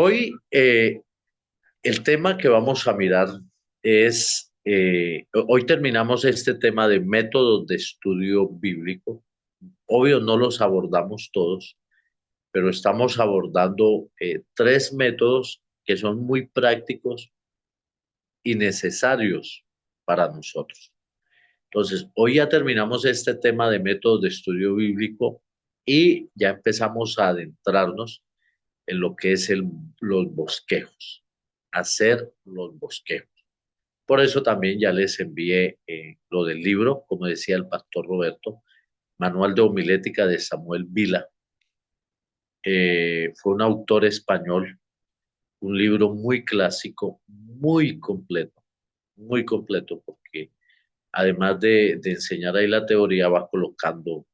Hoy el tema que vamos a mirar es, hoy terminamos este tema de métodos de estudio bíblico. Obvio, no los abordamos todos, pero estamos abordando tres métodos que son muy prácticos y necesarios para nosotros. Entonces, hoy ya terminamos este tema de métodos de estudio bíblico y ya empezamos a adentrarnos en lo que es los bosquejos, hacer los bosquejos. Por eso también ya les envié lo del libro, como decía el pastor Roberto, Manual de Homilética de Samuel Vila. Fue un autor español, un libro muy clásico, muy completo, porque además de enseñar ahí la teoría, va colocando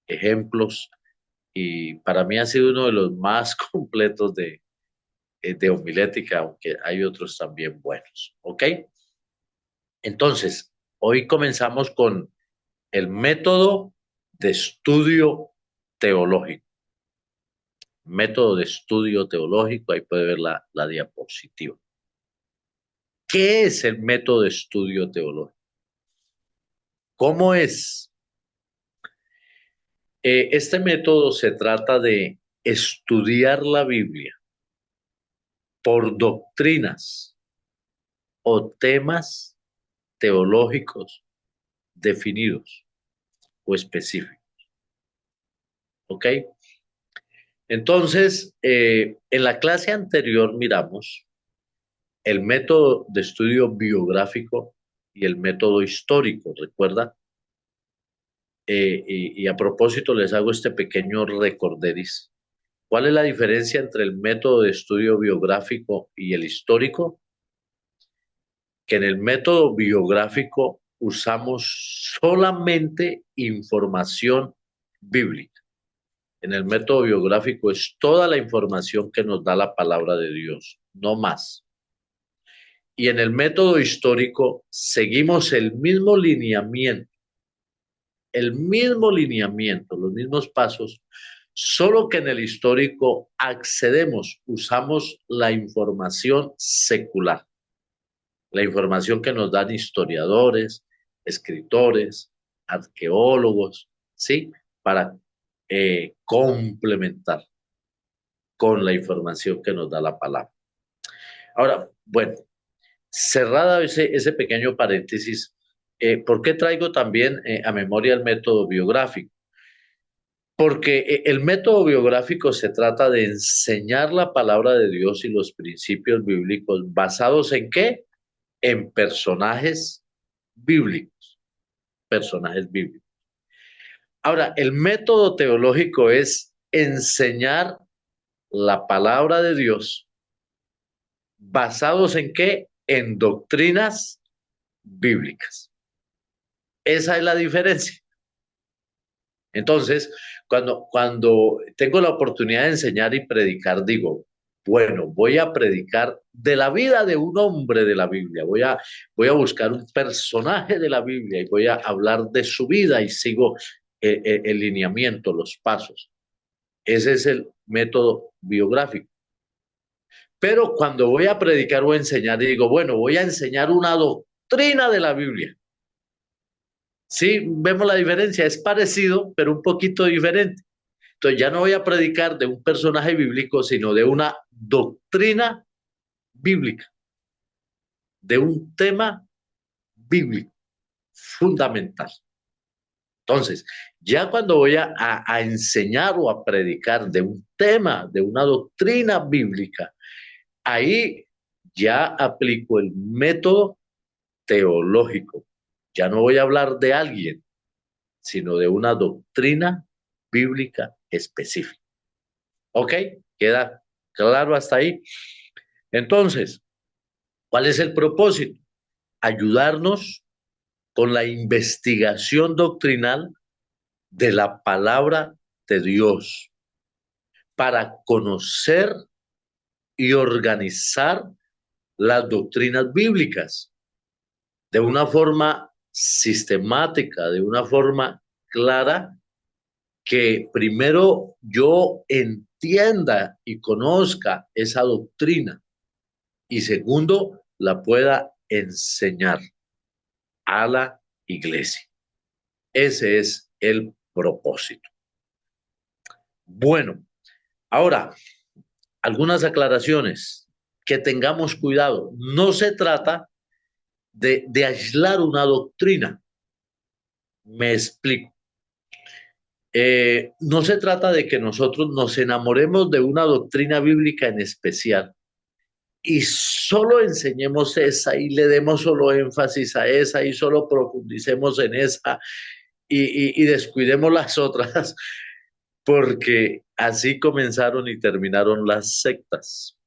ejemplos y para mí ha sido uno de los más completos de homilética, aunque hay otros también buenos. ¿Ok? Entonces, hoy comenzamos con el método de estudio teológico. Método de estudio teológico, ahí puede ver la diapositiva. ¿Qué es el método de estudio teológico? ¿Cómo es? Este método se trata de estudiar la Biblia por doctrinas o temas teológicos definidos o específicos. ¿Ok? Entonces, en la clase anterior miramos el método de estudio biográfico y el método histórico, ¿recuerda? Y a propósito les hago este pequeño recorderis. ¿Cuál es la diferencia entre el método de estudio biográfico y el histórico? Que en el método biográfico usamos solamente información bíblica. En el método biográfico es toda la información que nos da la palabra de Dios, no más. Y en el método histórico seguimos el mismo lineamiento, los mismos pasos, solo que en el histórico accedemos, usamos la información secular, la información que nos dan historiadores, escritores, arqueólogos, ¿sí? Para complementar con la información que nos da la palabra. Ahora, bueno, cerrada ese pequeño paréntesis, ¿por qué traigo también a memoria el método biográfico? Porque el método biográfico se trata de enseñar la palabra de Dios y los principios bíblicos basados en qué? En bíblicos, personajes bíblicos. Ahora, el método teológico es enseñar la palabra de Dios basados en qué? En doctrinas bíblicas. Esa es la diferencia. Entonces, cuando tengo la oportunidad de enseñar y predicar, digo, bueno, voy a predicar de la vida de un hombre de la Biblia, voy a buscar un personaje de la Biblia y voy a hablar de su vida y sigo el lineamiento, los pasos. Ese es el método biográfico. Pero cuando voy a predicar o enseñar, digo, bueno, voy a enseñar una doctrina de la Biblia. Sí, vemos la diferencia, es parecido, pero un poquito diferente. Entonces ya no voy a predicar de un personaje bíblico, sino de una doctrina bíblica, de un tema bíblico fundamental. Entonces, ya cuando voy a enseñar o a predicar de un tema, de una doctrina bíblica, ahí ya aplico el método teológico. Ya no voy a hablar de alguien, sino de una doctrina bíblica específica. ¿Ok? ¿Queda claro hasta ahí? Entonces, ¿cuál es el propósito? Ayudarnos con la investigación doctrinal de la palabra de Dios para conocer y organizar las doctrinas bíblicas de una forma sistemática, de una forma clara que primero yo entienda y conozca esa doctrina y segundo, la pueda enseñar a la iglesia. Ese es el propósito. Bueno, ahora, algunas aclaraciones. Que tengamos cuidado. No se trata de aislar una doctrina. Me explico. No se trata de que nosotros nos enamoremos de una doctrina bíblica en especial y solo enseñemos esa y le demos solo énfasis a esa y solo profundicemos en esa y descuidemos las otras, porque así comenzaron y terminaron las sectas.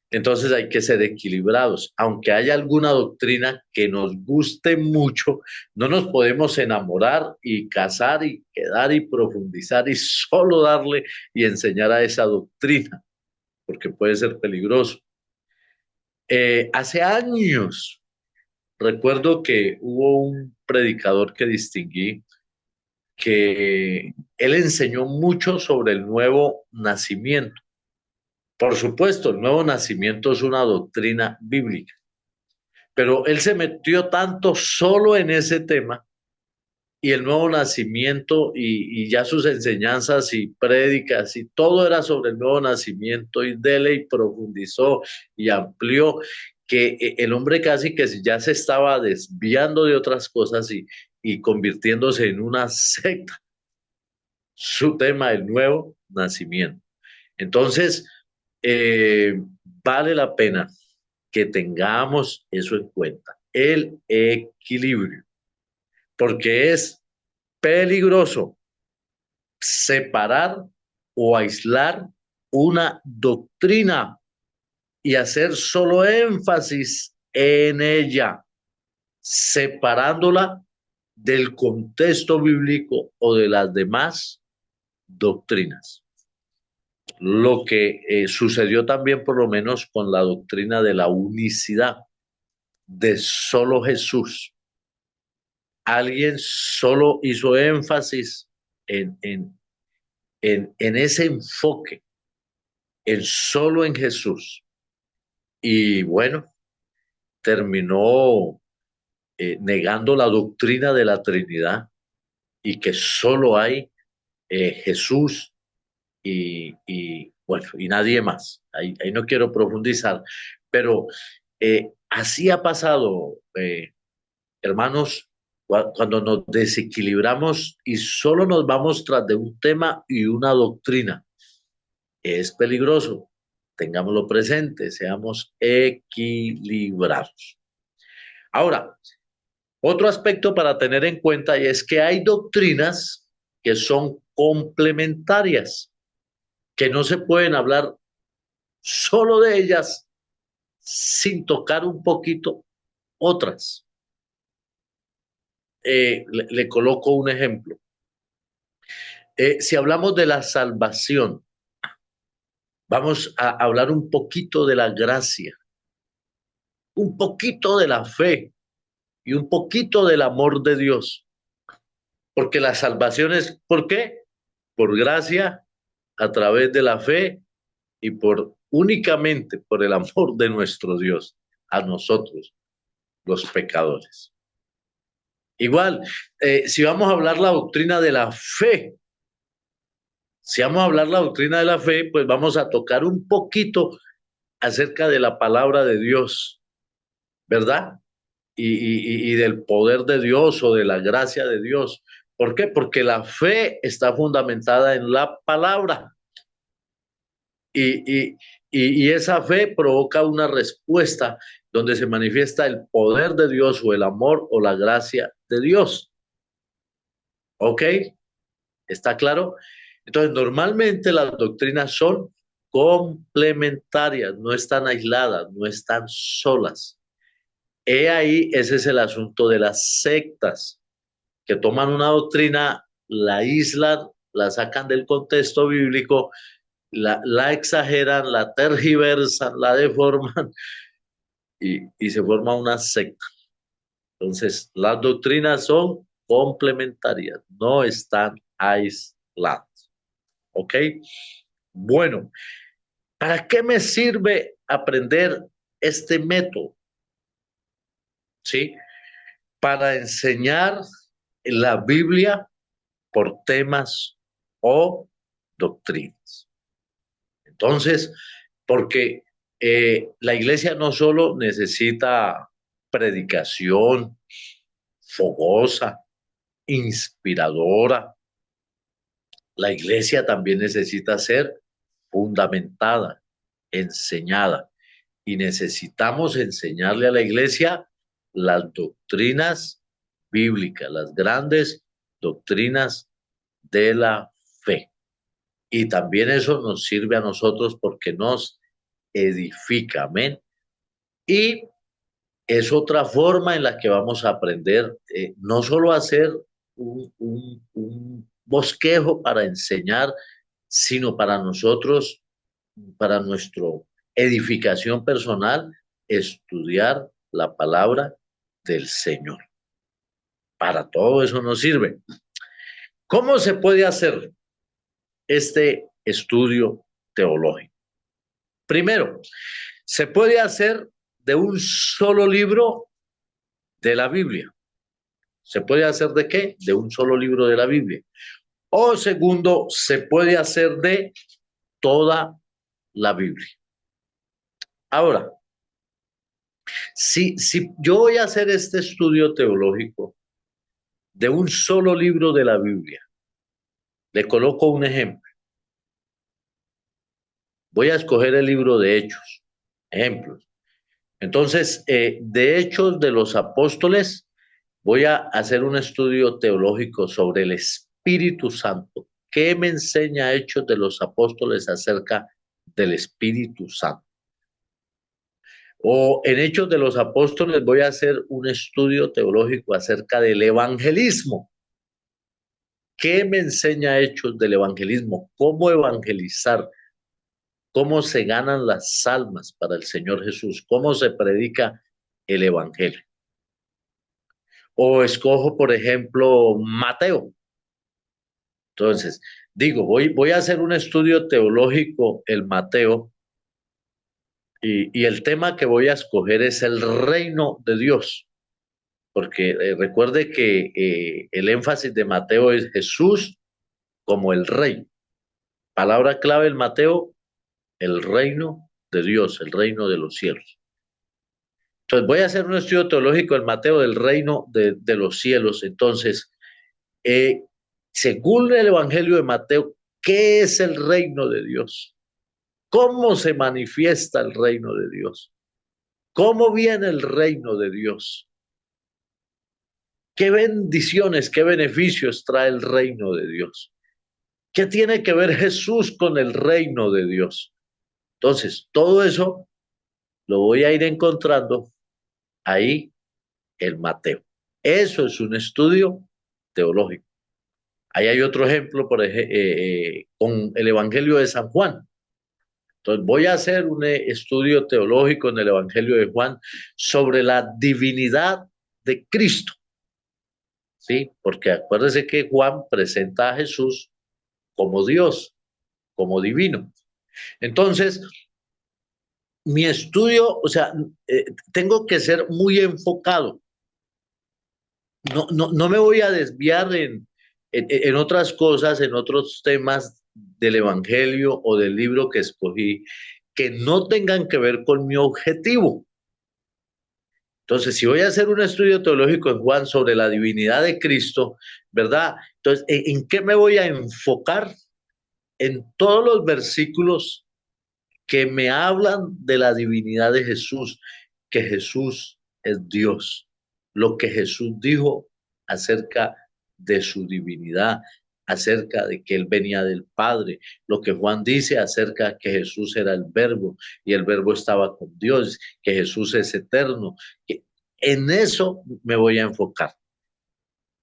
Entonces hay que ser equilibrados. Aunque haya alguna doctrina que nos guste mucho, no nos podemos enamorar y casar y quedar y profundizar y solo darle y enseñar a esa doctrina, porque puede ser peligroso. Hace años recuerdo que hubo un predicador que distinguí que él enseñó mucho sobre el nuevo nacimiento. Por supuesto, el nuevo nacimiento es una doctrina bíblica, pero él se metió tanto solo en ese tema y el nuevo nacimiento y ya sus enseñanzas y prédicas y todo era sobre el nuevo nacimiento y dele y profundizó y amplió que el hombre casi que ya se estaba desviando de otras cosas y convirtiéndose en una secta. Su tema, el nuevo nacimiento. Entonces, eh, vale la pena que tengamos eso en cuenta, el equilibrio, porque es peligroso separar o aislar una doctrina y hacer solo énfasis en ella, separándola del contexto bíblico o de las demás doctrinas. Lo que sucedió también por lo menos con la doctrina de la unicidad, de solo Jesús. Alguien solo hizo énfasis en ese enfoque, en solo en Jesús. Y bueno, terminó negando la doctrina de la Trinidad y que solo hay Jesús bueno, y nadie más. Ahí no quiero profundizar, pero así ha pasado, hermanos, cuando nos desequilibramos y solo nos vamos tras de un tema y una doctrina. Es peligroso. Tengámoslo presente, seamos equilibrados. Ahora, otro aspecto para tener en cuenta es que hay doctrinas que son complementarias, que no se pueden hablar solo de ellas sin tocar un poquito otras. Le coloco un ejemplo. Si hablamos de la salvación, vamos a hablar un poquito de la gracia, un poquito de la fe y un poquito del amor de Dios. Porque la salvación es, ¿por qué? Por gracia, a través de la fe y por únicamente por el amor de nuestro Dios a nosotros, los pecadores. Igual, si vamos a hablar la doctrina de la fe, si vamos a hablar la doctrina de la fe, pues vamos a tocar un poquito acerca de la palabra de Dios, ¿verdad? Y del poder de Dios o de la gracia de Dios. ¿Por qué? Porque la fe está fundamentada en la palabra y, y, y esa fe provoca una respuesta donde se manifiesta el poder de Dios o el amor o la gracia de Dios. ¿Ok? ¿Está claro? Entonces, normalmente las doctrinas son complementarias, no están aisladas, no están solas. He ahí, ese es el asunto de las sectas, que toman una doctrina, la aíslan, la sacan del contexto bíblico, la exageran, la tergiversan, la deforman y se forma una secta. Entonces, las doctrinas son complementarias, no están aisladas. ¿Ok? Bueno, ¿para qué me sirve aprender este método? ¿Sí? Para enseñar la Biblia por temas o doctrinas. Entonces, porque la iglesia no solo necesita predicación fogosa, inspiradora, la iglesia también necesita ser fundamentada, enseñada, y necesitamos enseñarle a la iglesia las doctrinas bíblicas, las grandes doctrinas de la fe. Y también eso nos sirve a nosotros porque nos edifica, amén. Y es otra forma en la que vamos a aprender, no solo a hacer un bosquejo para enseñar, sino para nosotros, para nuestra edificación personal, estudiar la palabra del Señor. Para todo eso nos sirve. ¿Cómo se puede hacer este estudio teológico? Primero, se puede hacer de un solo libro de la Biblia. ¿Se puede hacer de qué? De un solo libro de la Biblia. O segundo, se puede hacer de toda la Biblia. Ahora, si yo voy a hacer este estudio teológico de un solo libro de la Biblia, le coloco un ejemplo. Voy a escoger el libro de Hechos. Ejemplos. Entonces, de Hechos de los Apóstoles, voy a hacer un estudio teológico sobre el Espíritu Santo. ¿Qué me enseña Hechos de los Apóstoles acerca del Espíritu Santo? O en Hechos de los Apóstoles voy a hacer un estudio teológico acerca del evangelismo. ¿Qué me enseña Hechos del evangelismo? ¿Cómo evangelizar? ¿Cómo se ganan las almas para el Señor Jesús? ¿Cómo se predica el evangelio? O escojo, por ejemplo, Mateo. Entonces, digo, voy a hacer un estudio teológico, el Mateo, y el tema que voy a escoger es el reino de Dios, porque recuerde que el énfasis de Mateo es Jesús como el rey. Palabra clave en Mateo, el reino de Dios, el reino de los cielos. Entonces, voy a hacer un estudio teológico en Mateo del reino de los cielos. Entonces, eh, según el Evangelio de Mateo, ¿qué es el reino de Dios? ¿Cómo se manifiesta el reino de Dios? ¿Cómo viene el reino de Dios? ¿Qué bendiciones, qué beneficios trae el reino de Dios? ¿Qué tiene que ver Jesús con el reino de Dios? Entonces, todo eso lo voy a ir encontrando ahí en Mateo. Eso es un estudio teológico. Ahí hay otro ejemplo, por ejemplo, con el Evangelio de San Juan. Entonces voy a hacer un estudio teológico en el Evangelio de Juan sobre la divinidad de Cristo. ¿Sí? Porque acuérdese que Juan presenta a Jesús como Dios, como divino. Entonces, mi estudio, o sea, tengo que ser muy enfocado. No me voy a desviar en otras cosas, en otros temas del Evangelio o del libro que escogí, que no tengan que ver con mi objetivo. Entonces, si voy a hacer un estudio teológico en Juan sobre la divinidad de Cristo, ¿verdad? Entonces, ¿en qué me voy a enfocar? En todos los versículos que me hablan de la divinidad de Jesús, que Jesús es Dios, lo que Jesús dijo acerca de su divinidad, acerca de que él venía del Padre, lo que Juan dice acerca de que Jesús era el verbo y el verbo estaba con Dios, que Jesús es eterno. Que en eso me voy a enfocar.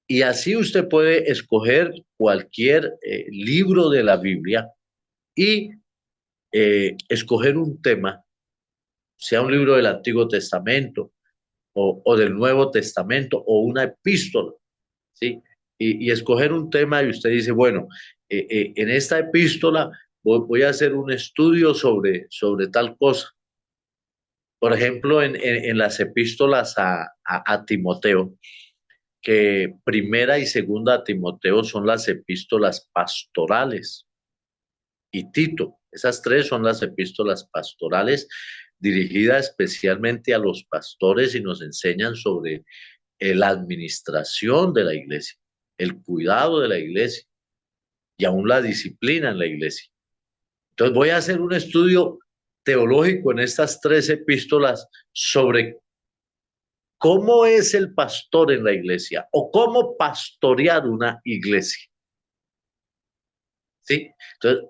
Y así usted puede escoger cualquier libro de la Biblia y escoger un tema, sea un libro del Antiguo Testamento o del Nuevo Testamento o una epístola, ¿sí? Y escoger un tema y usted dice, bueno, en esta epístola voy a hacer un estudio sobre tal cosa. Por ejemplo, en las epístolas a Timoteo, que primera y segunda a Timoteo son las epístolas pastorales, y Tito. Esas tres son las epístolas pastorales dirigidas especialmente a los pastores y nos enseñan sobre la administración de la iglesia, el cuidado de la iglesia y aún la disciplina en la iglesia. Entonces voy a hacer un estudio teológico en estas tres epístolas sobre cómo es el pastor en la iglesia o cómo pastorear una iglesia. ¿Sí? Entonces,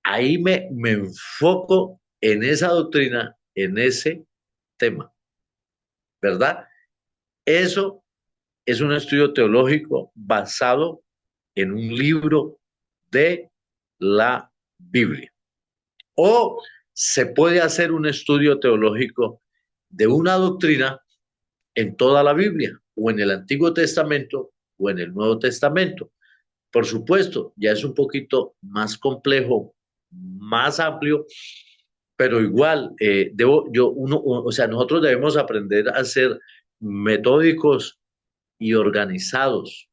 ahí me enfoco en esa doctrina, en ese tema, ¿verdad? Eso es un estudio teológico basado en un libro de la Biblia. O se puede hacer un estudio teológico de una doctrina en toda la Biblia, o en el Antiguo Testamento, o en el Nuevo Testamento. Por supuesto, ya es un poquito más complejo, más amplio, pero igual, o sea, nosotros debemos aprender a ser metódicos y organizados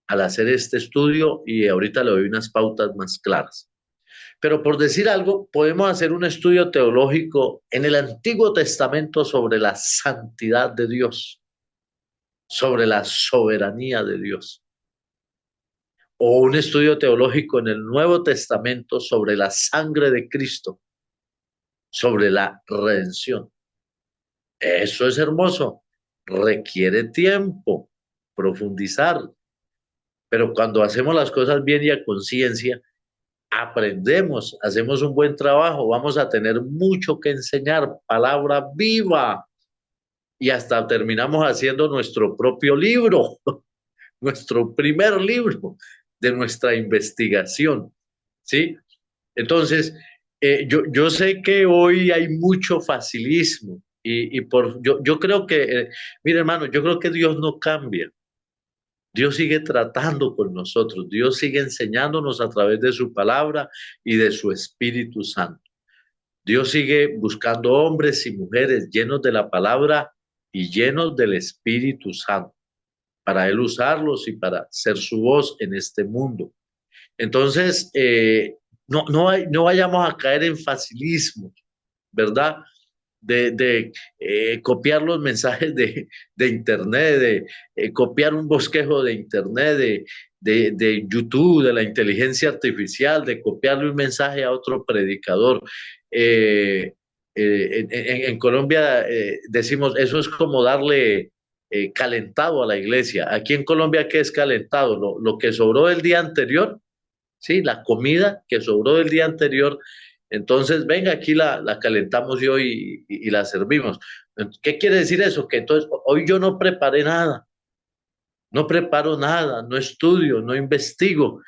al hacer este estudio y ahorita le doy unas pautas más claras. Pero por decir algo, podemos hacer un estudio teológico en el Antiguo Testamento sobre la santidad de Dios, sobre la soberanía de Dios, o un estudio teológico en el Nuevo Testamento sobre la sangre de Cristo, sobre la redención. Eso es hermoso, requiere tiempo profundizar, pero cuando hacemos las cosas bien y a conciencia, aprendemos, hacemos un buen trabajo, vamos a tener mucho que enseñar, palabra viva, y hasta terminamos haciendo nuestro propio libro, nuestro primer libro de nuestra investigación, ¿sí? Entonces, yo sé que hoy hay mucho facilismo yo creo que, mire hermano, yo creo que Dios no cambia. Dios sigue tratando con nosotros, Dios sigue enseñándonos a través de su palabra y de su Espíritu Santo. Dios sigue buscando hombres y mujeres llenos de la palabra y llenos del Espíritu Santo para Él usarlos y para ser su voz en este mundo. Entonces, no vayamos a caer en facilismo, ¿verdad? De copiar los mensajes de Internet, copiar un bosquejo de Internet, de YouTube, de la inteligencia artificial, de copiarle un mensaje a otro predicador. En Colombia decimos, eso es como darle calentado a la iglesia. Aquí en Colombia, ¿qué es calentado? Lo que sobró del día anterior, ¿sí? La comida que sobró del día anterior, entonces venga, aquí la calentamos hoy y la servimos. ¿Qué quiere decir eso? Que entonces hoy yo no preparé nada, no preparo nada, no estudio, no investigo,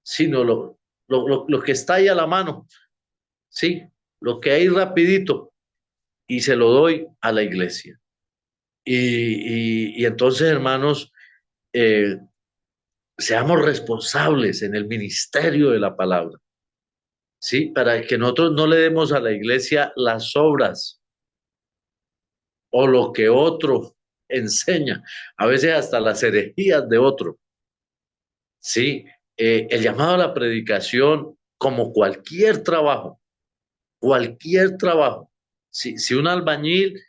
sino lo que está ahí a la mano, ¿sí? Lo que hay rapidito y se lo doy a la iglesia. Y entonces, hermanos, eh, seamos responsables en el ministerio de la palabra. ¿Sí? Para que nosotros no le demos a la iglesia las obras o lo que otro enseña, a veces hasta las herejías de otro, ¿sí? El llamado a la predicación, como cualquier trabajo, si un albañil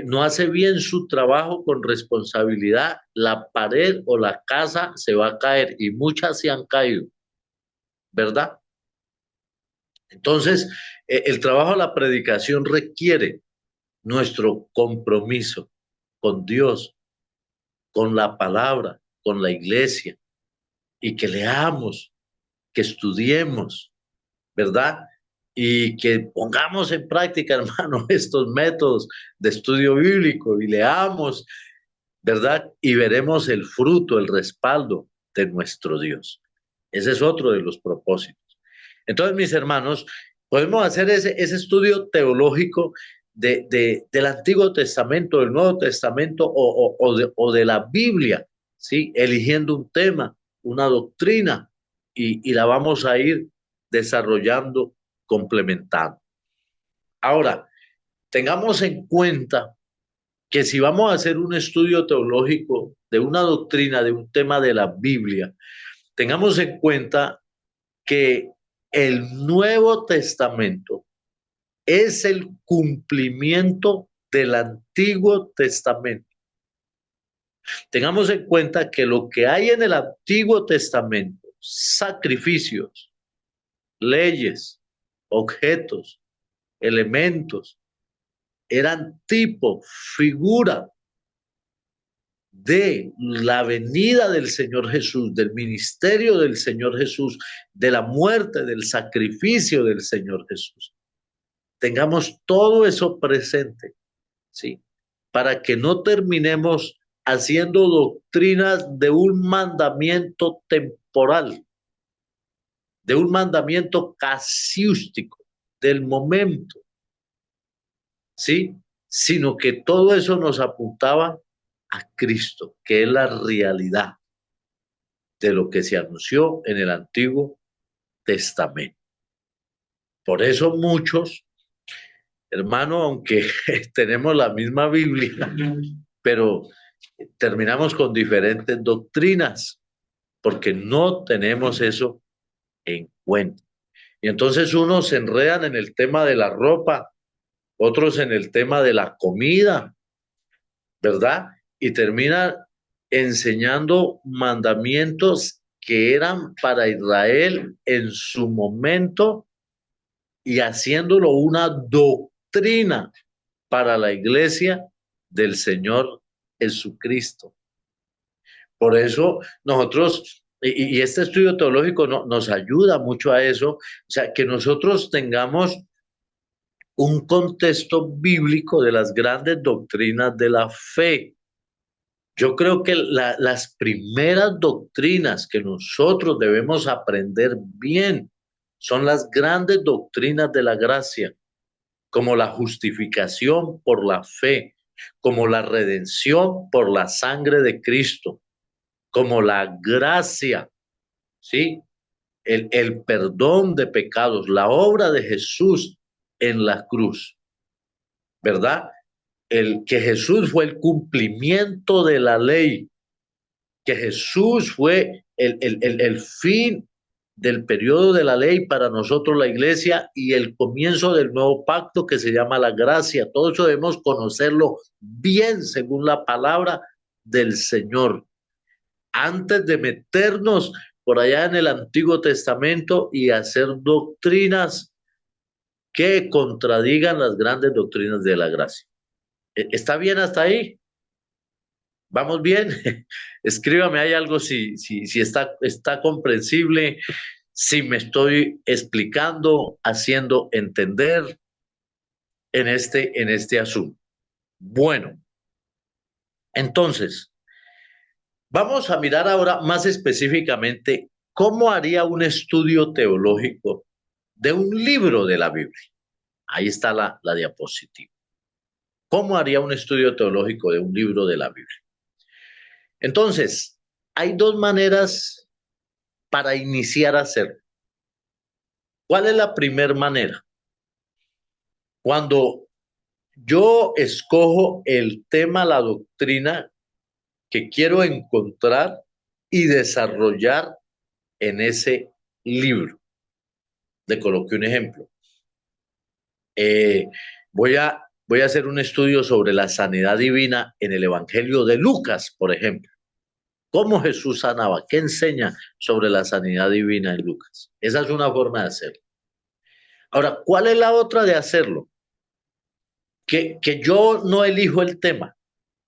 no hace bien su trabajo con responsabilidad, la pared o la casa se va a caer y muchas se han caído, ¿verdad? Entonces, el trabajo de la predicación requiere nuestro compromiso con Dios, con la palabra, con la iglesia, y que leamos, que estudiemos, ¿verdad? Y que pongamos en práctica, hermano, estos métodos de estudio bíblico y leamos, ¿verdad? Y veremos el fruto, el respaldo de nuestro Dios. Ese es otro de los propósitos. Entonces, mis hermanos, podemos hacer ese estudio teológico del Antiguo Testamento, del Nuevo Testamento o de la Biblia, ¿sí? Eligiendo un tema, una doctrina, y la vamos a ir desarrollando, complementando. Ahora, tengamos en cuenta que si vamos a hacer un estudio teológico de una doctrina, de un tema de la Biblia, tengamos en cuenta que el Nuevo Testamento es el cumplimiento del Antiguo Testamento. Tengamos en cuenta que lo que hay en el Antiguo Testamento, sacrificios, leyes, objetos, elementos, eran tipo, figura de la venida del Señor Jesús, del ministerio del Señor Jesús, de la muerte, del sacrificio del Señor Jesús. Tengamos todo eso presente, ¿sí? Para que no terminemos haciendo doctrinas de un mandamiento temporal, de un mandamiento casiústico, del momento, ¿sí? Sino que todo eso nos apuntaba a Cristo, que es la realidad de lo que se anunció en el Antiguo Testamento. Por eso muchos, hermano, aunque tenemos la misma Biblia, pero terminamos con diferentes doctrinas, porque no tenemos eso en cuenta. Y entonces unos se enredan en el tema de la ropa, otros en el tema de la comida, ¿verdad? Y terminan enseñando mandamientos que eran para Israel en su momento y haciéndolo una doctrina para la iglesia del Señor Jesucristo. Por eso nosotros, y este estudio teológico nos ayuda mucho a eso, o sea, que nosotros tengamos un contexto bíblico de las grandes doctrinas de la fe. Yo creo que las primeras doctrinas que nosotros debemos aprender bien son las grandes doctrinas de la gracia, como la justificación por la fe, como la redención por la sangre de Cristo, como la gracia, ¿sí? El perdón de pecados, la obra de Jesús en la cruz, ¿verdad? El que Jesús fue el cumplimiento de la ley, que Jesús fue el fin del periodo de la ley para nosotros la iglesia y el comienzo del nuevo pacto que se llama la gracia. Todo eso debemos conocerlo bien según la palabra del Señor, antes de meternos por allá en el Antiguo Testamento y hacer doctrinas que contradigan las grandes doctrinas de la gracia. ¿Está bien hasta ahí? ¿Vamos bien? Escríbame ahí algo si está comprensible, si me estoy explicando, haciendo entender en este asunto. Bueno, entonces, vamos a mirar ahora más específicamente cómo haría un estudio teológico de un libro de la Biblia. Ahí está la diapositiva. ¿Cómo haría un estudio teológico de un libro de la Biblia? Entonces, hay dos maneras para iniciar a hacerlo. ¿Cuál es la primera manera? Cuando yo escojo el tema, la doctrina que quiero encontrar y desarrollar en ese libro. Le coloqué un ejemplo. Eh, voy a hacer un estudio sobre la sanidad divina en el Evangelio de Lucas, por ejemplo. ¿Cómo Jesús sanaba? ¿Qué enseña sobre la sanidad divina en Lucas? Esa es una forma de hacerlo. Ahora, ¿cuál es la otra de hacerlo? Que yo no elijo el tema.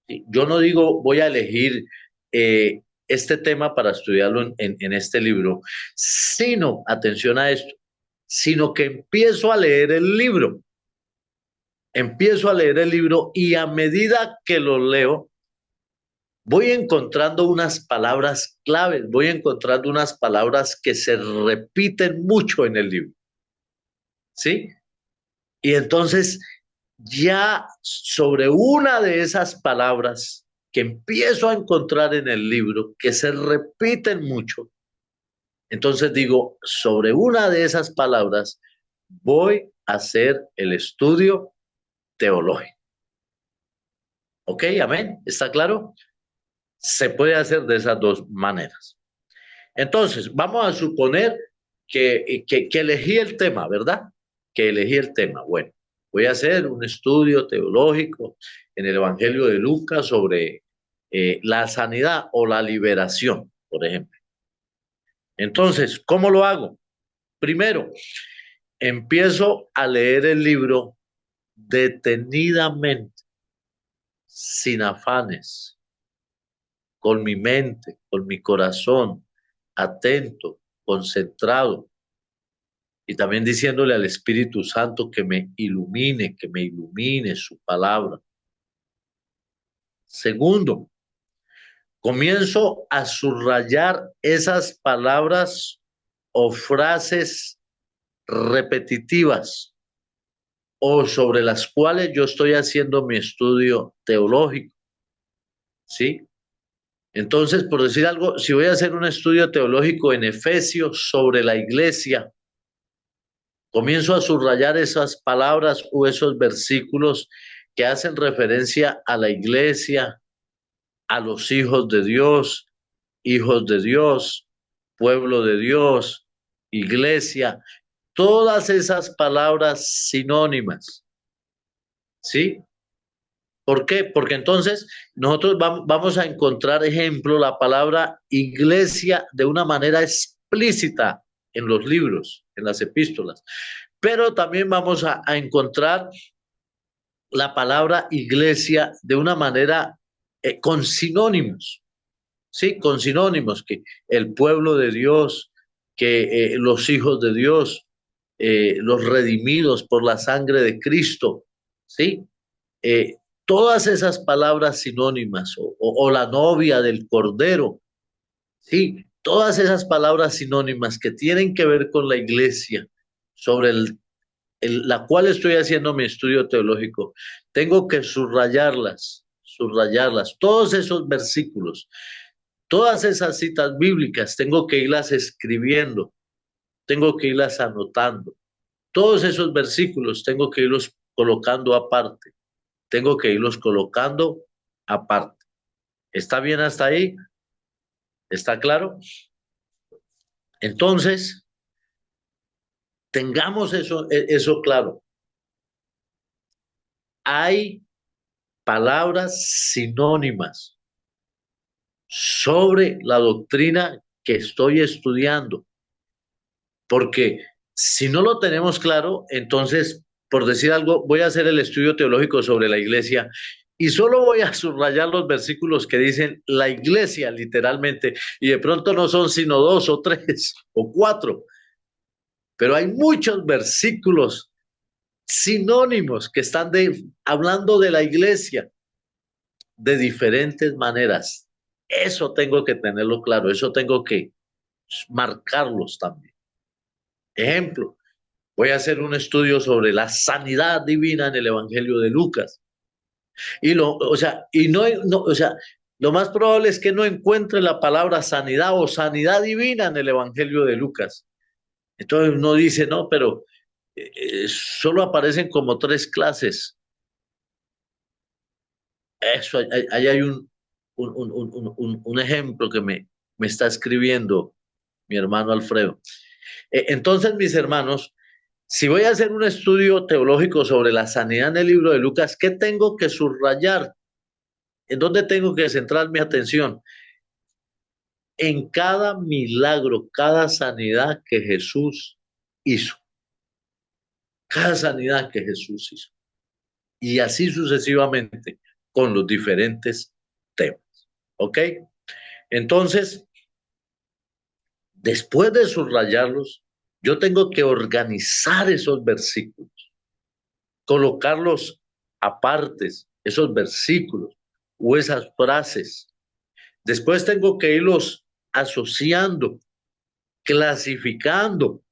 ¿Sí? Yo no digo voy a elegir este tema para estudiarlo en este libro, sino, atención a esto, sino que empiezo a leer el libro. Empiezo a leer el libro y a medida que lo leo, voy encontrando unas palabras claves, voy encontrando unas palabras que se repiten mucho en el libro. ¿Sí? Y entonces ya sobre una de esas palabras que empiezo a encontrar en el libro, que se repiten mucho, entonces digo, sobre una de esas palabras voy a hacer el estudio teológico. ¿Ok? Amén. ¿Está claro? Se puede hacer de esas dos maneras. Entonces, vamos a suponer que elegí el tema, ¿verdad? Que elegí el tema. Bueno, voy a hacer un estudio teológico en el Evangelio de Lucas sobre la sanidad o la liberación, por ejemplo. Entonces, ¿cómo lo hago? Primero, empiezo a leer el libro detenidamente, sin afanes, con mi mente, con mi corazón, atento, concentrado, y también diciéndole al Espíritu Santo que me ilumine su palabra. Segundo, comienzo a subrayar esas palabras o frases repetitivas o sobre las cuales yo estoy haciendo mi estudio teológico, ¿sí? Entonces, por decir algo, si voy a hacer un estudio teológico en Efesios sobre la iglesia, comienzo a subrayar esas palabras o esos versículos que hacen referencia a la iglesia, a los hijos de Dios, pueblo de Dios, iglesia, todas esas palabras sinónimas, ¿sí? ¿Por qué? Porque entonces nosotros vamos a encontrar ejemplo la palabra iglesia de una manera explícita en los libros, en las epístolas, pero también vamos a encontrar la palabra iglesia de una manera con sinónimos, ¿sí? Con sinónimos, que el pueblo de Dios, que los hijos de Dios, los redimidos por la sangre de Cristo, ¿sí? Eh, Todas esas palabras sinónimas, o la novia del Cordero, ¿sí? Todas esas palabras sinónimas que tienen que ver con la iglesia, sobre la cual estoy haciendo mi estudio teológico, tengo que subrayarlas, subrayarlas, todos esos versículos, todas esas citas bíblicas, tengo que irlas escribiendo, tengo que irlas anotando, todos esos versículos tengo que irlos colocando aparte, tengo que irlos colocando aparte. ¿Está bien hasta ahí? ¿Está claro? Entonces, tengamos eso claro. Hay palabras sinónimas sobre la doctrina que estoy estudiando, porque si no lo tenemos claro, entonces, por decir algo, voy a hacer el estudio teológico sobre la iglesia y solo voy a subrayar los versículos que dicen la iglesia literalmente, y de pronto no son sino dos o tres o cuatro, pero hay muchos versículos sinónimos que están hablando de la iglesia de diferentes maneras. Eso tengo que tenerlo claro, eso tengo que marcarlos también. Ejemplo, voy a hacer un estudio sobre la sanidad divina en el Evangelio de Lucas. O sea, lo más probable es que no encuentre la palabra sanidad o sanidad divina en el Evangelio de Lucas. Entonces uno dice, no, pero solo aparecen como tres clases. Eso, ahí hay un ejemplo que me está escribiendo mi hermano Alfredo. Entonces, mis hermanos, si voy a hacer un estudio teológico sobre la sanidad en el libro de Lucas, ¿qué tengo que subrayar? ¿En dónde tengo que centrar mi atención? En cada milagro, cada sanidad que Jesús hizo. Cada sanidad que Jesús hizo. Y así sucesivamente con los diferentes temas. ¿Ok? Entonces, después de subrayarlos, yo tengo que organizar esos versículos, colocarlos apartes, esos versículos o esas frases. Después tengo que irlos asociando, clasificando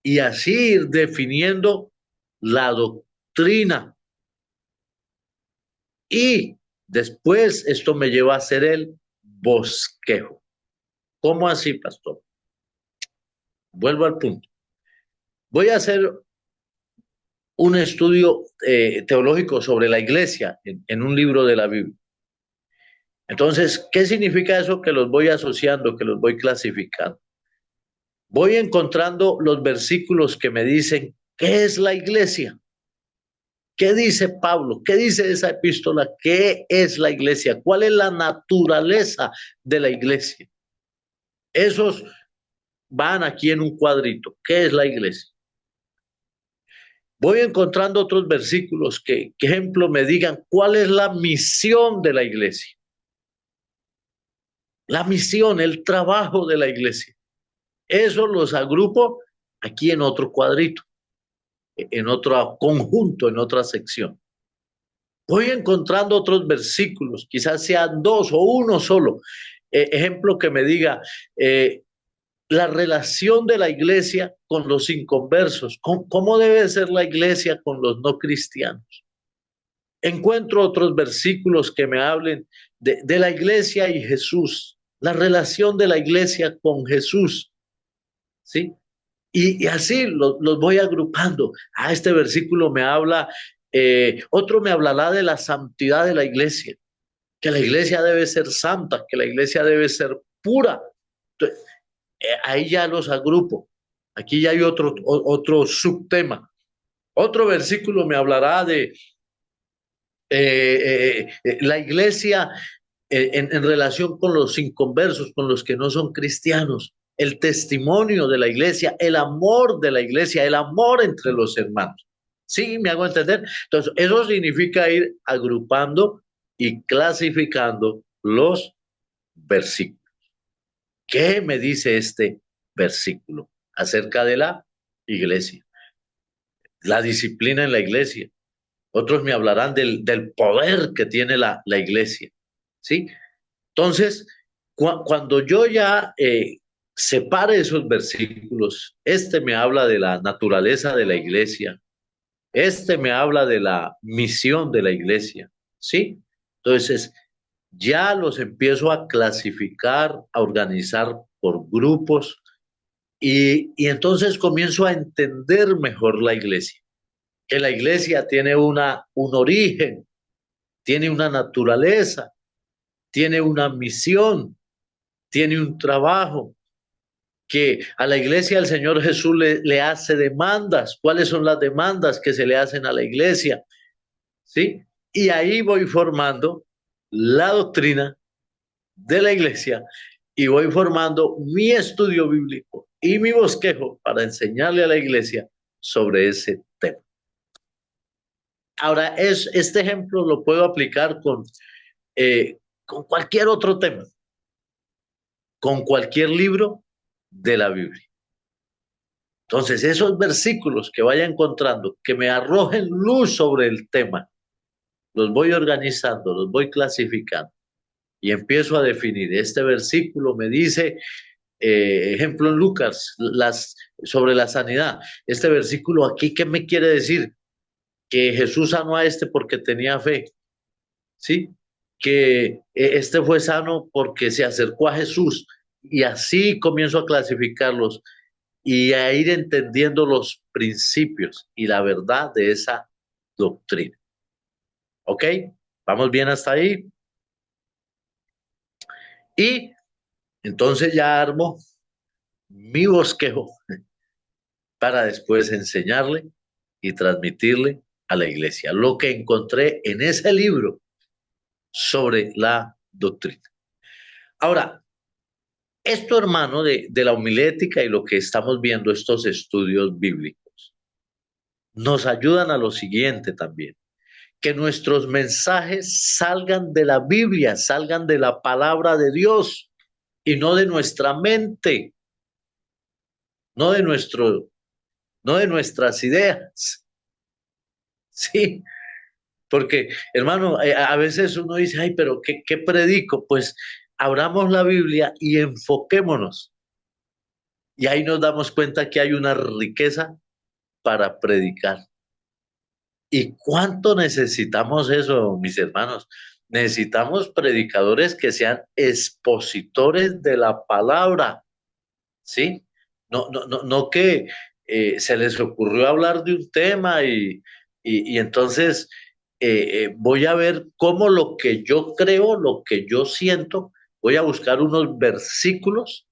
y así ir definiendo la doctrina. Y Después esto me lleva a hacer el bosquejo. ¿Cómo así, pastor? Vuelvo al punto. Voy a hacer un estudio teológico sobre la iglesia en un libro de la Biblia. Entonces, ¿qué significa eso? Que los voy asociando, que los voy clasificando. Voy encontrando los versículos que me dicen qué es la iglesia. ¿Qué dice Pablo? ¿Qué dice esa epístola? ¿Qué es la iglesia? ¿Cuál es la naturaleza de la iglesia? Esos van aquí en un cuadrito. ¿Qué es la iglesia? Voy encontrando otros versículos que ejemplo, me digan cuál es la misión de la iglesia. La misión, el trabajo de la iglesia. Eso los agrupo aquí en otro cuadrito, en otro conjunto, en otra sección. Voy encontrando otros versículos, quizás sean dos o uno solo. Ejemplo que me diga la relación de la iglesia con los inconversos. ¿Cómo debe ser la iglesia con los no cristianos? Encuentro otros versículos que me hablen de la iglesia y Jesús, la relación de la iglesia con Jesús, ¿sí? Y así los voy agrupando. Ah, este versículo me habla, otro me hablará de la santidad de la iglesia, que la iglesia debe ser santa, que la iglesia debe ser pura. Entonces, ahí ya los agrupo. Aquí ya hay otro subtema. Otro versículo me hablará de la iglesia en relación con los inconversos, con los que no son cristianos, el testimonio de la iglesia, el amor de la iglesia, el amor entre los hermanos. ¿Sí? ¿Me hago entender? Entonces, eso significa ir agrupando y clasificando los versículos. ¿Qué me dice este versículo acerca de la iglesia? La disciplina en la iglesia. Otros me hablarán del poder que tiene la iglesia. ¿Sí? Entonces, cuando yo ya separe esos versículos, este me habla de la naturaleza de la iglesia, este me habla de la misión de la iglesia, ¿sí? Entonces, ya los empiezo a clasificar, a organizar por grupos y entonces comienzo a entender mejor la iglesia, que la iglesia tiene un origen, tiene una naturaleza, tiene una misión, tiene un trabajo, que a la iglesia el Señor Jesús le hace demandas. ¿Cuáles son las demandas que se le hacen a la iglesia? ¿Sí? Y ahí voy formando la doctrina de la iglesia y voy formando mi estudio bíblico y mi bosquejo para enseñarle a la iglesia sobre ese tema. Ahora, este ejemplo lo puedo aplicar con cualquier otro tema, con cualquier libro de la Biblia. Entonces, esos versículos que vaya encontrando, que me arrojen luz sobre el tema, los voy organizando, los voy clasificando y empiezo a definir. Este versículo me dice, ejemplo en Lucas, sobre la sanidad. Este versículo aquí, ¿qué me quiere decir? Que Jesús sanó a este porque tenía fe, ¿sí? Que este fue sano porque se acercó a Jesús y así comienzo a clasificarlos y a ir entendiendo los principios y la verdad de esa doctrina. ¿Ok? ¿Vamos bien hasta ahí? Y entonces ya armo mi bosquejo para después enseñarle y transmitirle a la iglesia lo que encontré en ese libro sobre la doctrina. Ahora, esto, hermano, de la homilética y lo que estamos viendo, estos estudios bíblicos, nos ayudan a lo siguiente también, que nuestros mensajes salgan de la Biblia, salgan de la palabra de Dios y no de nuestra mente, no de no de nuestras ideas. Sí, porque hermano, a veces uno dice, ay, pero ¿qué predico? Pues abramos la Biblia y enfoquémonos. Y ahí nos damos cuenta que hay una riqueza para predicar. ¿Y cuánto necesitamos eso, mis hermanos? necesitamos predicadores que sean expositores de la palabra, ¿sí? No que se les ocurrió hablar de un tema y entonces voy a ver cómo lo que yo creo, lo que yo siento, voy a buscar unos versículos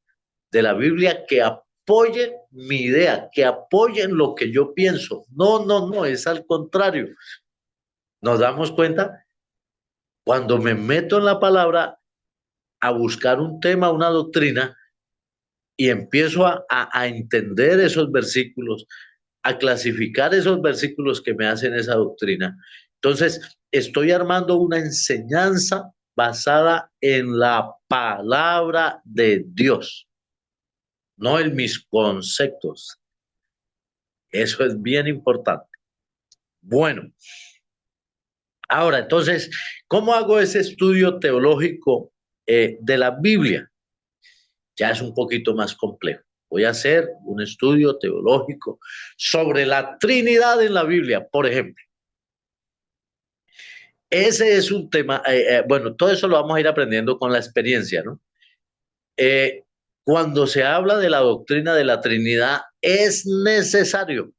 de la Biblia que apoyen mi idea, que apoyen lo que yo pienso. No, es al contrario. Nos damos cuenta cuando me meto en la palabra a buscar un tema, una doctrina, y empiezo a entender esos versículos, a clasificar esos versículos que me hacen esa doctrina. Entonces, estoy armando una enseñanza basada en la palabra de Dios, no en mis conceptos. Eso es bien importante. Bueno, ahora entonces, ¿cómo hago ese estudio teológico de la Biblia? Ya es un poquito más complejo. Voy a hacer un estudio teológico sobre la Trinidad en la Biblia, por ejemplo. Ese es un tema, bueno, todo eso lo vamos a ir aprendiendo con la experiencia, ¿no? Eh, Cuando se habla de la doctrina de la Trinidad, es necesario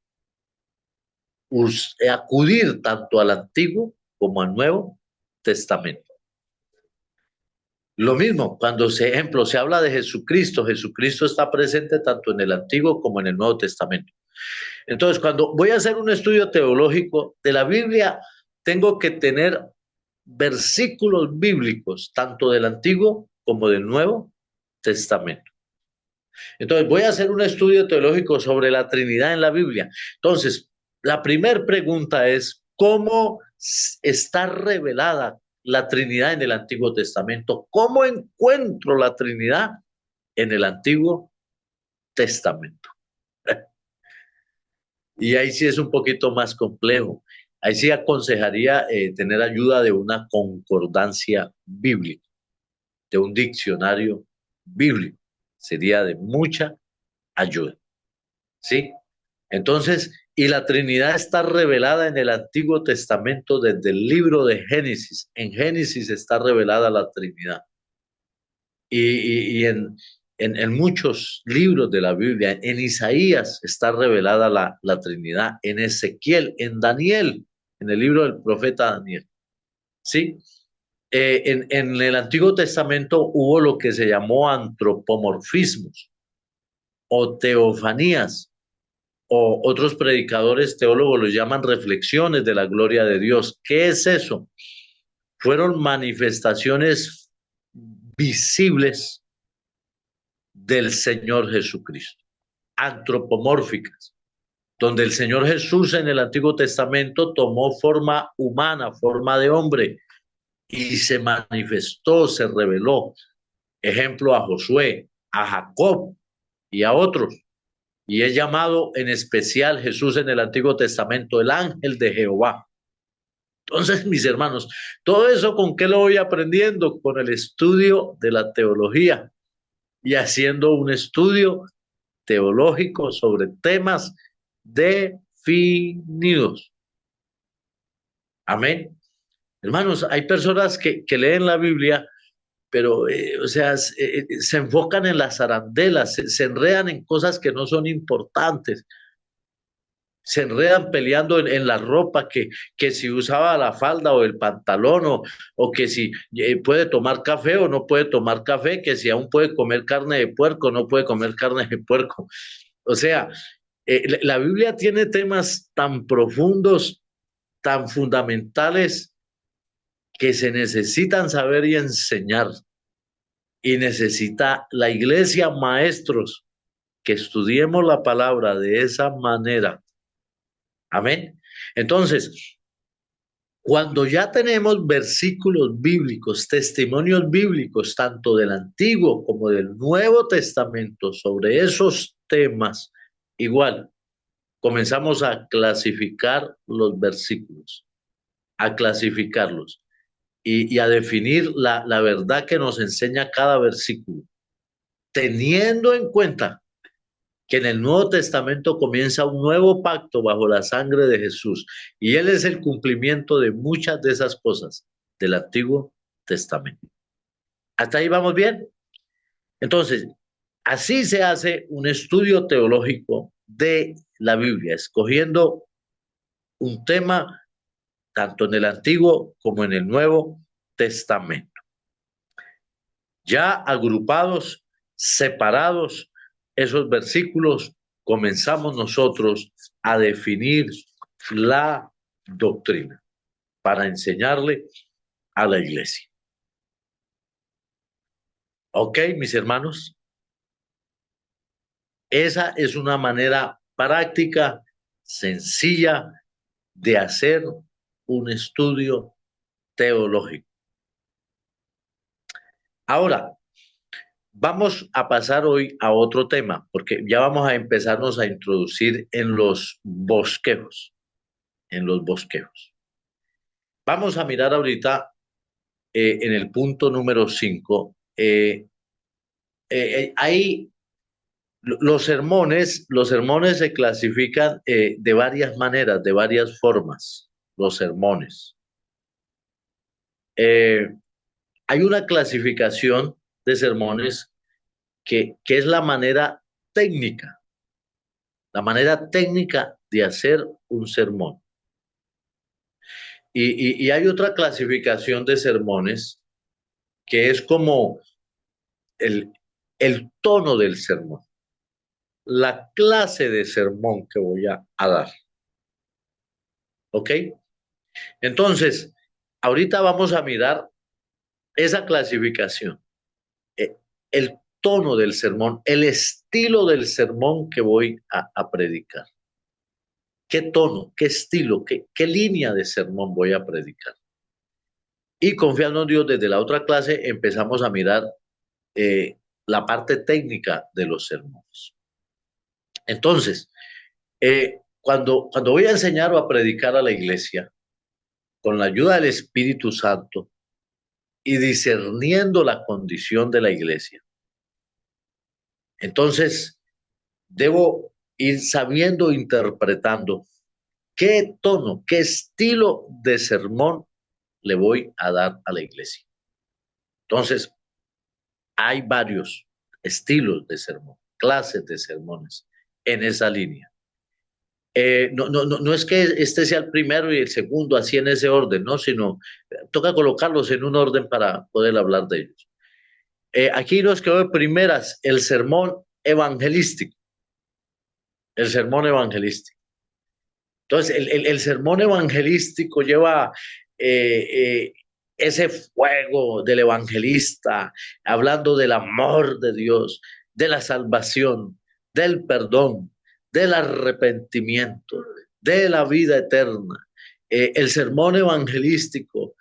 acudir tanto al Antiguo como al Nuevo Testamento. Lo mismo, cuando ejemplo, se habla de Jesucristo, Jesucristo está presente tanto en el Antiguo como en el Nuevo Testamento. Entonces, cuando voy a hacer un estudio teológico de la Biblia, tengo que tener versículos bíblicos, tanto del Antiguo como del Nuevo Testamento. Entonces, voy a hacer un estudio teológico sobre la Trinidad en la Biblia. Entonces, la primera pregunta es, ¿cómo está revelada la Trinidad en el Antiguo Testamento? ¿Cómo encuentro la Trinidad en el Antiguo Testamento? Y ahí sí es un poquito más complejo. Ahí sí aconsejaría tener ayuda de una concordancia bíblica, de un diccionario bíblico. Sería de mucha ayuda. ¿Sí? Entonces, y la Trinidad está revelada en el Antiguo Testamento desde el libro de Génesis. En Génesis está revelada la Trinidad. Y en muchos libros de la Biblia, en Isaías está revelada la Trinidad, en Ezequiel, en Daniel, en el libro del profeta Daniel. ¿Sí? En el Antiguo Testamento hubo lo que se llamó antropomorfismos o teofanías, o otros predicadores teólogos los llaman reflexiones de la gloria de Dios. ¿Qué es eso? Fueron manifestaciones visibles del Señor Jesucristo, antropomórficas, donde el Señor Jesús en el Antiguo Testamento tomó forma humana, forma de hombre, y se manifestó, se reveló. Ejemplo a Josué, a Jacob y a otros. Y es llamado en especial Jesús en el Antiguo Testamento el ángel de Jehová. Entonces, mis hermanos, todo eso con qué lo voy aprendiendo? Con el estudio de la teología y haciendo un estudio teológico sobre temas definidos. Amén. Hermanos, hay personas que leen la Biblia, pero, o sea, se enfocan en las arandelas, se enredan en cosas que no son importantes. Se enredan peleando en la ropa, que si usaba la falda o el pantalón, o que si puede tomar café o no puede tomar café, que si aún puede comer carne de puerco o no puede comer carne de puerco. O sea, la Biblia tiene temas tan profundos, tan fundamentales, que se necesitan saber y enseñar. Y necesita la iglesia maestros que estudiemos la palabra de esa manera. Amén. Entonces, cuando ya tenemos versículos bíblicos, testimonios bíblicos, tanto del Antiguo como del Nuevo Testamento sobre esos temas, igual comenzamos a clasificar los versículos, a clasificarlos y a definir la verdad que nos enseña cada versículo, teniendo en cuenta que en el Nuevo Testamento comienza un nuevo pacto bajo la sangre de Jesús y Él es el cumplimiento de muchas de esas cosas. del Antiguo Testamento. ¿Hasta ahí vamos bien? Entonces, así se hace un estudio teológico de la Biblia, escogiendo un tema tanto en el Antiguo como en el Nuevo Testamento. Ya agrupados, separados esos versículos, comenzamos nosotros a definir la doctrina para enseñarle a la iglesia. Ok, mis hermanos, esa es una manera práctica, sencilla de hacer un estudio teológico. Ahora, vamos a pasar hoy a otro tema, porque ya vamos a empezarnos a introducir en los bosquejos, en los bosquejos. Vamos a mirar ahorita en el punto número 5. Hay los sermones se clasifican de varias maneras, de varias formas, los sermones. Eh, Hay una clasificación de sermones que es la manera técnica de hacer un sermón. Y hay otra clasificación de sermones que es como el, el tono del sermón, la clase de sermón que voy a dar. ¿Ok? Entonces, ahorita vamos a mirar esa clasificación, eh, el tono del sermón, el estilo del sermón que voy a predicar. ¿Qué tono, qué estilo, qué línea de sermón voy a predicar? Y confiando en Dios, desde la otra clase empezamos a mirar eh, la parte técnica de los sermones. Entonces, cuando voy a enseñar o a predicar a la iglesia, con la ayuda del Espíritu Santo y discerniendo la condición de la iglesia, entonces debo ir sabiendo, interpretando qué tono, qué estilo de sermón le voy a dar a la iglesia. Entonces, hay varios estilos de sermón, clases de sermones en esa línea. No es que este sea el primero y el segundo, así en ese orden, no, sino toca colocarlos en un orden para poder hablar de ellos. Aquí nos quedó de primeras el sermón evangelístico, el sermón evangelístico. Entonces, el sermón evangelístico lleva eh, ese fuego del evangelista, hablando del amor de Dios, de la salvación, del perdón, del arrepentimiento, de la vida eterna. El sermón evangelístico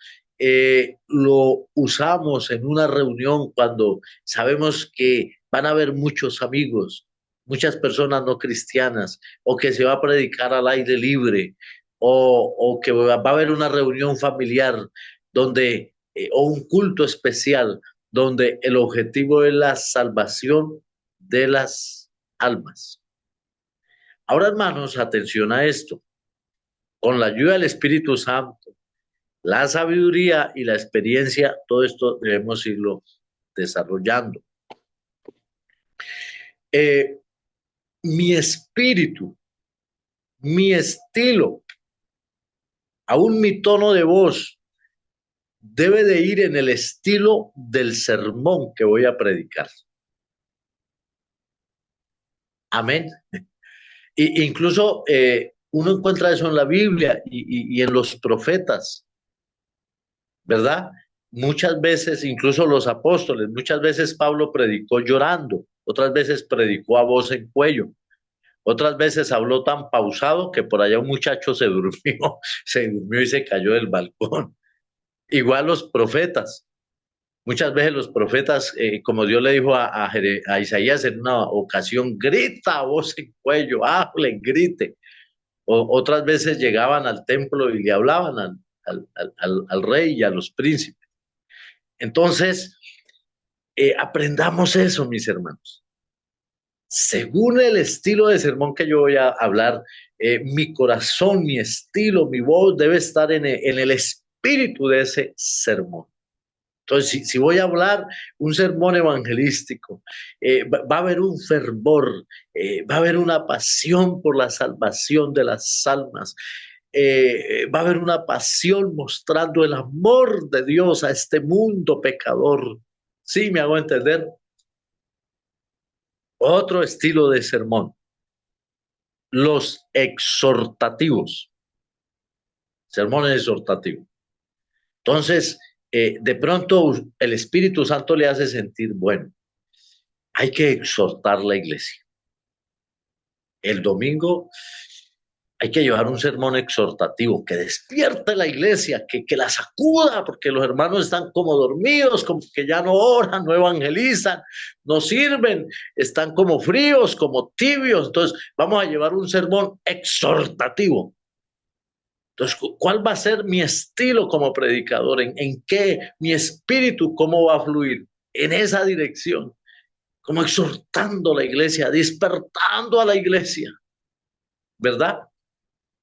lo usamos en una reunión cuando sabemos que van a haber muchos amigos, muchas personas no cristianas, o que se va a predicar al aire libre, o que va a haber una reunión familiar donde, o un culto especial, donde el objetivo es la salvación de las almas. Ahora, hermanos, atención a esto. Con la ayuda del Espíritu Santo, la sabiduría y la experiencia, todo esto debemos irlo desarrollando. Eh, mi espíritu, mi estilo, aún mi tono de voz debe de ir en el estilo del sermón que voy a predicar. Amén. Incluso uno encuentra eso en la Biblia y en los profetas, ¿verdad? Muchas veces, incluso los apóstoles, muchas veces Pablo predicó llorando, otras veces predicó a voz en cuello, otras veces habló tan pausado que por allá un muchacho se durmió y se cayó del balcón. Igual los profetas. Muchas veces los profetas, como Dios le dijo a Isaías en una ocasión, grita a voz en cuello, hable, grite. Otras veces llegaban al templo y le hablaban al rey y a los príncipes. Entonces, aprendamos eso, mis hermanos. Según el estilo de sermón que yo voy a hablar, mi corazón, mi estilo, mi voz debe estar en el espíritu espíritu de ese sermón. Entonces, si voy a hablar un sermón evangelístico, va a haber un fervor, va a haber una pasión por la salvación de las almas, va a haber una pasión mostrando el amor de Dios a este mundo pecador. ¿Sí me hago entender? Otro estilo de sermón, los exhortativos, sermones exhortativos. Entonces, de pronto el Espíritu Santo le hace sentir, bueno, hay que exhortar la iglesia. El domingo hay que llevar un sermón exhortativo que despierte la iglesia, que la sacuda, porque los hermanos están como dormidos, como que ya no oran, no evangelizan, no sirven, están como fríos, como tibios. Entonces, vamos a llevar un sermón exhortativo. Entonces, ¿cuál va a ser mi estilo como predicador? ¿En qué mi espíritu, cómo va a fluir? En esa dirección, como exhortando a la iglesia, despertando a la iglesia, ¿verdad?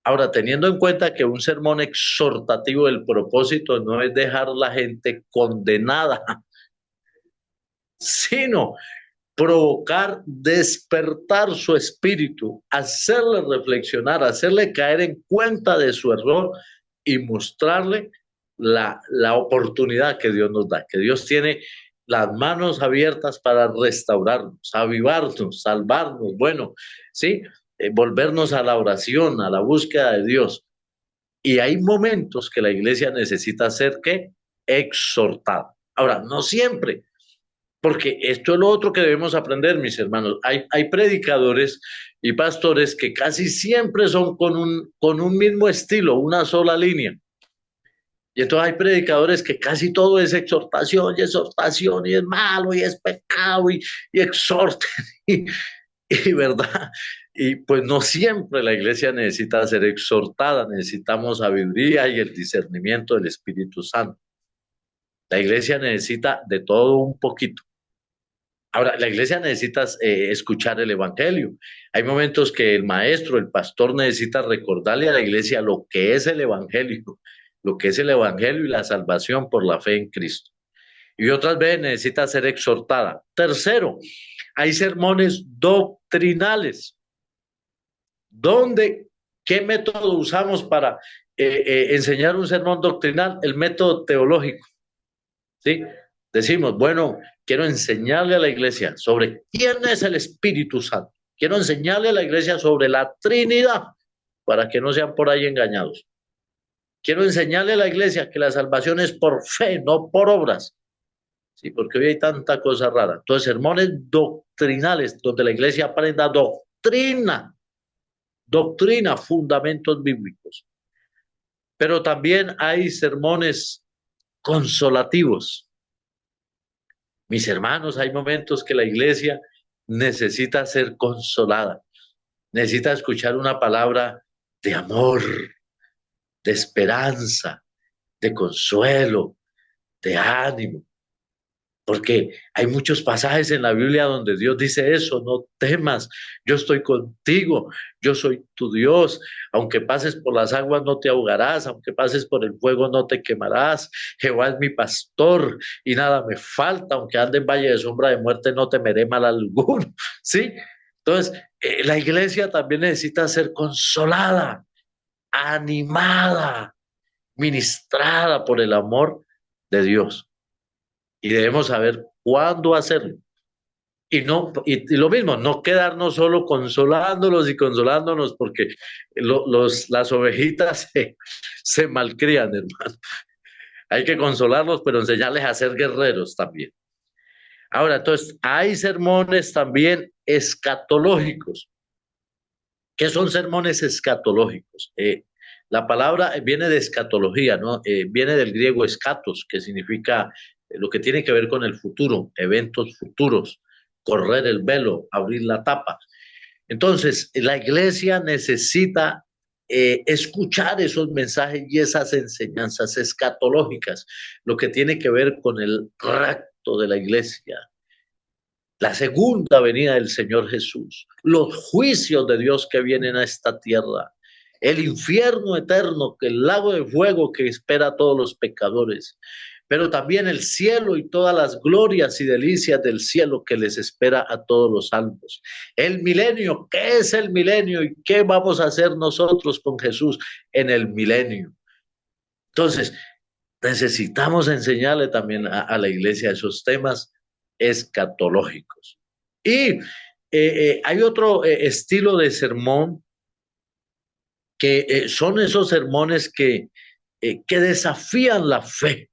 Ahora, teniendo en cuenta que un sermón exhortativo, el propósito no es dejar a la gente condenada, sino provocar, despertar su espíritu, hacerle reflexionar, hacerle caer en cuenta de su error y mostrarle la oportunidad que Dios nos da, que Dios tiene las manos abiertas para restaurarnos, avivarnos, salvarnos, bueno, ¿sí? Volvernos a la oración, a la búsqueda de Dios. Y hay momentos que la iglesia necesita ser, ¿qué? Exhortada. Ahora, no siempre, porque esto es lo otro que debemos aprender, mis hermanos. Hay predicadores y pastores que casi siempre son con un mismo estilo, una sola línea. Y entonces hay predicadores que casi todo es exhortación, y es malo, y es pecado, y exhorten, y verdad. Y pues no siempre la iglesia necesita ser exhortada, necesitamos sabiduría y el discernimiento del Espíritu Santo. La iglesia necesita de todo un poquito. Ahora, la iglesia necesita escuchar el evangelio. Hay momentos que el maestro, el pastor necesita recordarle a la iglesia lo que es el evangelio, lo que es el evangelio y la salvación por la fe en Cristo. Y otras veces necesita ser exhortada. Tercero, hay sermones doctrinales. ¿Dónde, qué método usamos para enseñar un sermón doctrinal? El método teológico. ¿Sí? Decimos, bueno, quiero enseñarle a la iglesia sobre quién es el Espíritu Santo. Quiero enseñarle a la iglesia sobre la Trinidad para que no sean por ahí engañados. Quiero enseñarle a la iglesia que la salvación es por fe, no por obras. Sí, porque hoy hay tanta cosa rara. Entonces, sermones doctrinales, donde la iglesia aprenda doctrina, fundamentos bíblicos. Pero también hay sermones consolativos. Mis hermanos, hay momentos que la iglesia necesita ser consolada, necesita escuchar una palabra de amor, de esperanza, de consuelo, de ánimo. Porque hay muchos pasajes en la Biblia donde Dios dice eso, no temas, yo estoy contigo, yo soy tu Dios, aunque pases por las aguas no te ahogarás, aunque pases por el fuego no te quemarás, Jehová es mi pastor y nada me falta, aunque ande en valle de sombra de muerte no temeré mal alguno, ¿sí? Entonces, la iglesia también necesita ser consolada, animada, ministrada por el amor de Dios y debemos saber cuándo hacerlo. Y no, y lo mismo, no quedarnos solo consolándolos y consolándonos porque las ovejitas se malcrían, hermano. Hay que consolarlos, pero enseñarles a ser guerreros también. Ahora, entonces, hay sermones también escatológicos. ¿Qué son sermones escatológicos? La palabra viene de escatología, ¿no? Viene del griego escatos, que significa lo que tiene que ver con el futuro, eventos futuros, correr el velo, abrir la tapa. Entonces, la iglesia necesita escuchar esos mensajes y esas enseñanzas escatológicas, lo que tiene que ver con el rapto de la iglesia, la segunda venida del Señor Jesús, los juicios de Dios que vienen a esta tierra, el infierno eterno, que el lago de fuego que espera a todos los pecadores, pero también el cielo y todas las glorias y delicias del cielo que les espera a todos los salvos. El milenio, ¿qué es el milenio y qué vamos a hacer nosotros con Jesús en el milenio? Entonces, necesitamos enseñarle también a la iglesia esos temas escatológicos. Y hay otro estilo de sermón que son esos sermones que desafían la fe,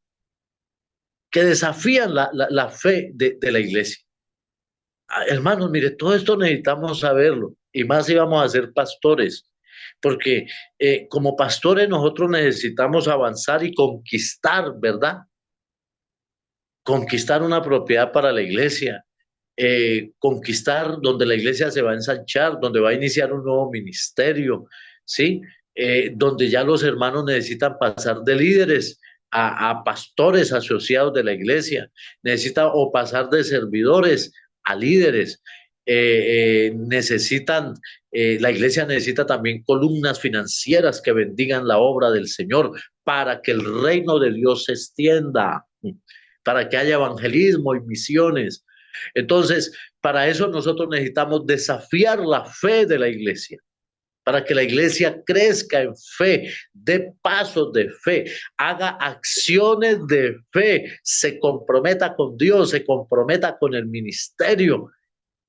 que desafían la fe de la iglesia. Hermanos, mire, todo esto necesitamos saberlo, y más si vamos a ser pastores, porque como pastores nosotros necesitamos avanzar y conquistar, ¿verdad? Conquistar una propiedad para la iglesia, conquistar donde la iglesia se va a ensanchar, donde va a iniciar un nuevo ministerio, ¿sí? Donde ya los hermanos necesitan pasar de líderes a pastores asociados de la iglesia, necesitan o pasar de servidores a líderes. Necesitan, la iglesia necesita también columnas financieras que bendigan la obra del Señor para que el reino de Dios se extienda, para que haya evangelismo y misiones. Entonces, para eso nosotros necesitamos desafiar la fe de la iglesia, para que la iglesia crezca en fe, dé pasos de fe, haga acciones de fe, se comprometa con Dios, se comprometa con el ministerio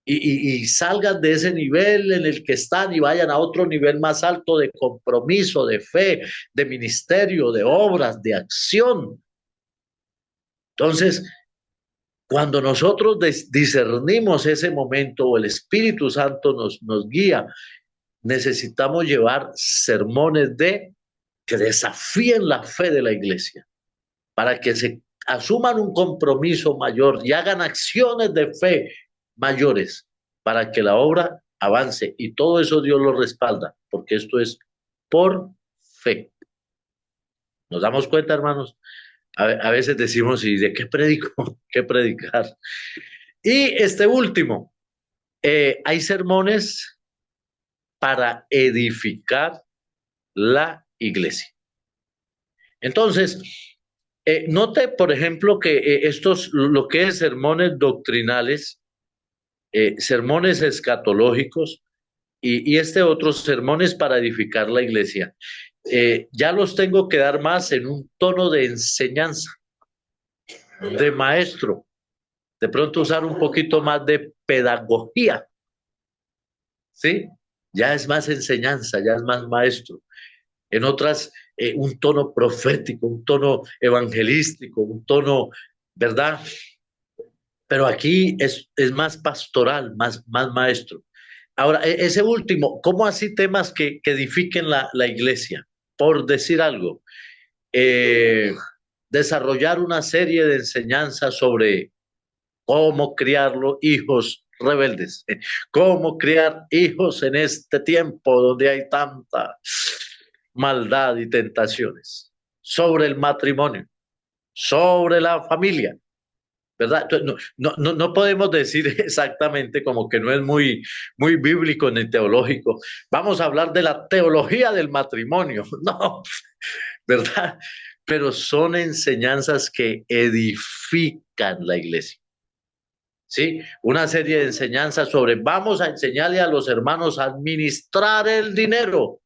y salgan de ese nivel en el que están y vayan a otro nivel más alto de compromiso, de fe, de ministerio, de obras, de acción. Entonces, cuando nosotros discernimos ese momento o el Espíritu Santo nos guía, necesitamos llevar sermones que desafíen la fe de la iglesia, para que se asuman un compromiso mayor y hagan acciones de fe mayores para que la obra avance. Y todo eso Dios lo respalda, porque esto es por fe. ¿Nos damos cuenta, hermanos? A veces decimos, ¿y de qué predico? ¿Qué predicar? Y este último, hay sermones para edificar la iglesia. Entonces, note, por ejemplo, que estos, lo que es sermones doctrinales, sermones escatológicos y este otro, sermones para edificar la iglesia, ya los tengo que dar más en un tono de enseñanza, de maestro, de pronto usar un poquito más de pedagogía, ¿sí? Ya es más enseñanza, ya es más maestro. En otras, un tono profético, un tono evangelístico, un tono, ¿verdad? Pero aquí es más pastoral, más maestro. Ahora, ese último, ¿cómo así temas que edifiquen la iglesia? Por decir algo, eh, desarrollar una serie de enseñanzas sobre cómo criar los hijos rebeldes, cómo criar hijos en este tiempo donde hay tanta maldad y tentaciones, sobre el matrimonio, sobre la familia, ¿verdad? Entonces, no podemos decir exactamente, como que no es muy bíblico ni teológico. Vamos a hablar de la teología del matrimonio, no, ¿verdad? Pero son enseñanzas que edifican la iglesia. ¿Sí? Una serie de enseñanzas sobre vamos a enseñarle a los hermanos a administrar el dinero,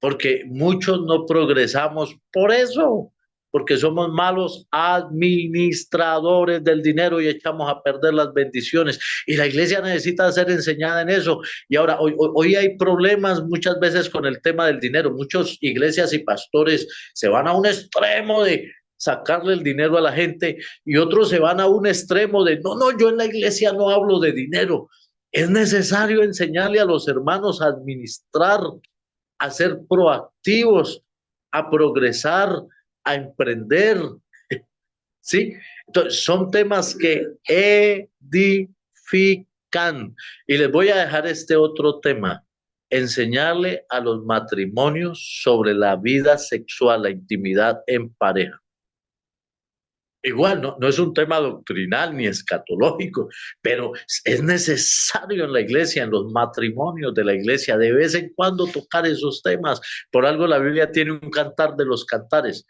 porque muchos no progresamos por eso, porque somos malos administradores del dinero y echamos a perder las bendiciones. Y la iglesia necesita ser enseñada en eso. Y ahora, hoy hay problemas muchas veces con el tema del dinero. Muchas iglesias y pastores se van a un extremo de sacarle el dinero a la gente y otros se van a un extremo de, no, yo en la iglesia no hablo de dinero. Es necesario enseñarle a los hermanos a administrar, a ser proactivos, a progresar, a emprender, ¿sí? Entonces, son temas que edifican. Y les voy a dejar este otro tema, enseñarle a los matrimonios sobre la vida sexual, la intimidad en pareja. igual, no es un tema doctrinal ni escatológico, pero es necesario en la iglesia, en los matrimonios de la iglesia, de vez en cuando tocar esos temas. Por algo la Biblia tiene un cantar de los cantares.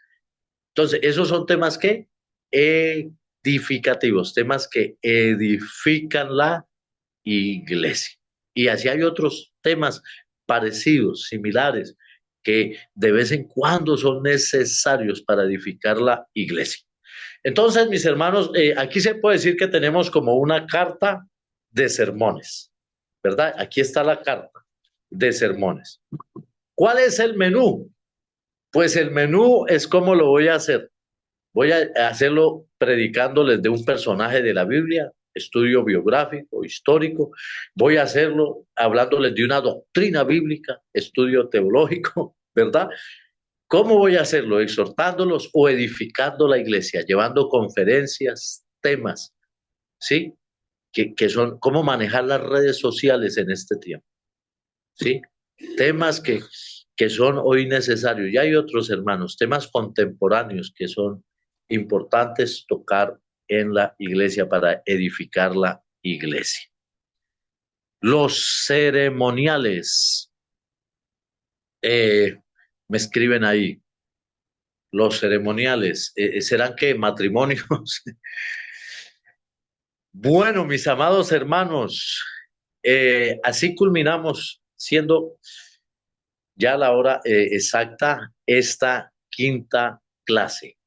Entonces, esos son temas que edificativos, temas que edifican la iglesia. Y así hay otros temas parecidos, similares, que de vez en cuando son necesarios para edificar la iglesia. Entonces, mis hermanos, aquí se puede decir que tenemos como una carta de sermones, ¿verdad? Aquí está la carta de sermones. ¿Cuál es el menú? Pues el menú es cómo lo voy a hacer. Voy a hacerlo predicándoles de un personaje de la Biblia, estudio biográfico, histórico. Voy a hacerlo hablándoles de una doctrina bíblica, estudio teológico, ¿verdad? ¿Cómo voy a hacerlo? Exhortándolos o edificando la iglesia, llevando conferencias, temas, ¿sí? Que son cómo manejar las redes sociales en este tiempo, ¿sí? Temas que son hoy necesarios. Y hay otros hermanos, temas contemporáneos que son importantes tocar en la iglesia para edificar la iglesia. Los ceremoniales, eh, me escriben ahí, los ceremoniales, ¿serán qué? ¿Matrimonios? Bueno, mis amados hermanos, así culminamos siendo ya la hora exacta esta quinta clase.